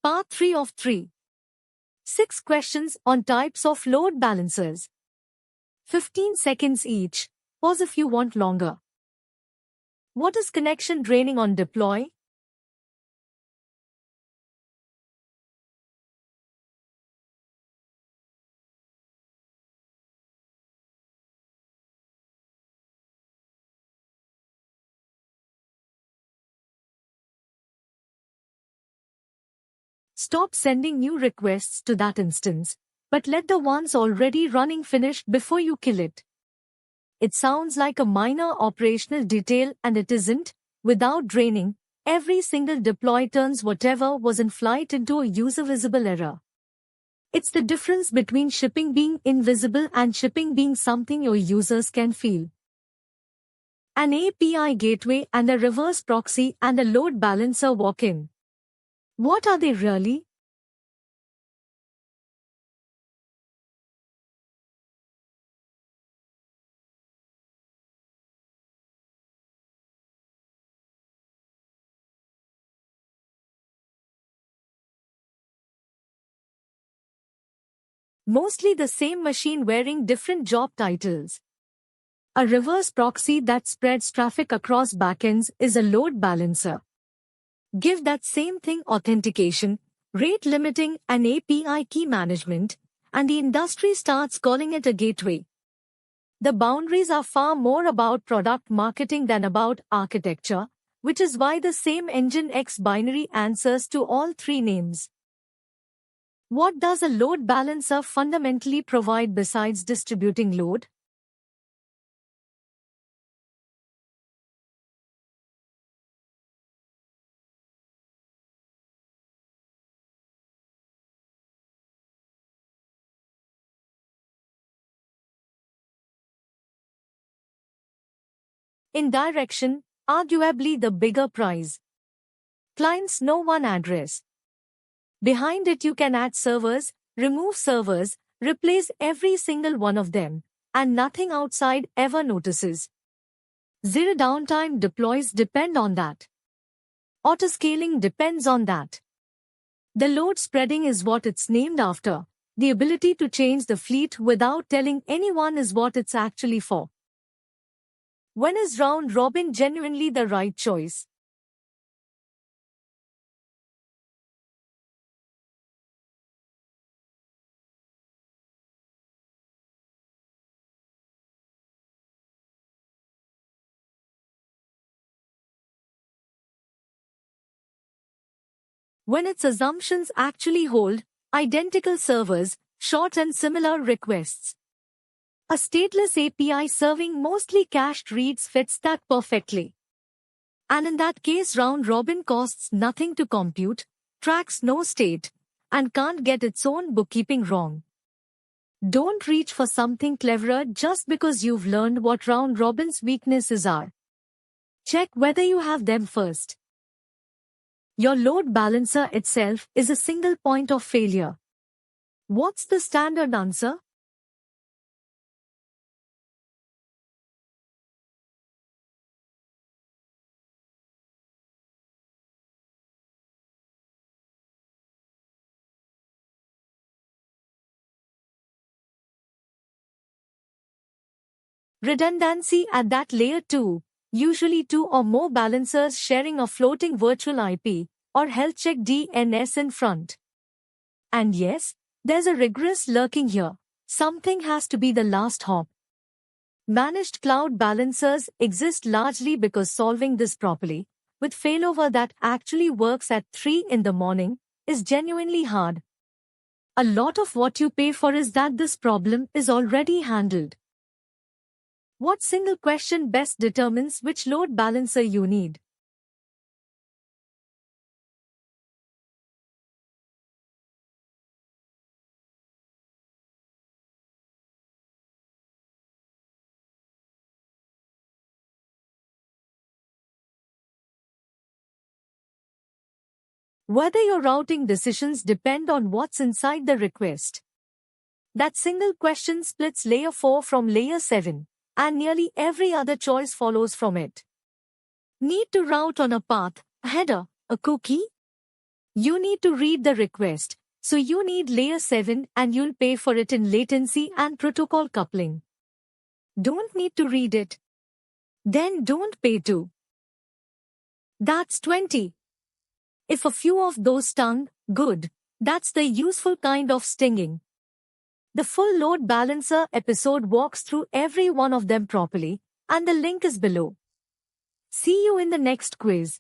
Part 3 of 3. 6 questions on types of load balancers. 15 seconds each. Pause if you want longer. What is connection draining on deploy? Stop sending new requests to that instance, but let the ones already running finish before you kill it. It sounds like a minor operational detail, and it isn't. Without draining, every single deploy turns whatever was in flight into a user-visible error. It's the difference between shipping being invisible and shipping being something your users can feel. An API gateway and a reverse proxy and a load balancer walk in. What are they really? Mostly the same machine wearing different job titles. A reverse proxy that spreads traffic across backends is a load balancer. Give that same thing authentication, rate limiting, and API key management, and the industry starts calling it a gateway. The boundaries are far more about product marketing than about architecture, which is why the same Nginx binary answers to all three names. What does a load balancer fundamentally provide besides distributing load? In direction, arguably the bigger prize. Clients know one address. Behind it you can add servers, remove servers, replace every single one of them, and nothing outside ever notices. Zero downtime deploys depend on that. Autoscaling depends on that. The load spreading is what it's named after. The ability to change the fleet without telling anyone is what it's actually for. When is round robin genuinely the right choice? When its assumptions actually hold, identical servers, short and similar requests. A stateless API serving mostly cached reads fits that perfectly. And in that case, round robin costs nothing to compute, tracks no state, and can't get its own bookkeeping wrong. Don't reach for something cleverer just because you've learned what round robin's weaknesses are. Check whether you have them first. Your load balancer itself is a single point of failure. What's the standard answer? Redundancy at that layer 2, usually 2 or more balancers sharing a floating virtual IP, or health check DNS in front. And yes, there's a regress lurking here. Something has to be the last hop. Managed cloud balancers exist largely because solving this properly, with failover that actually works at 3 in the morning, is genuinely hard. A lot of what you pay for is that this problem is already handled. What single question best determines which load balancer you need? Whether your routing decisions depend on what's inside the request. That single question splits layer 4 from layer 7, and nearly every other choice follows from it. Need to route on a path, a header, a cookie? You need to read the request, so you need layer 7 and you'll pay for it in latency and protocol coupling. Don't need to read it? Then don't pay to. That's 20. If a few of those stung, good. That's the useful kind of stinging. The full load balancer episode walks through every one of them properly, and the link is below. See you in the next quiz.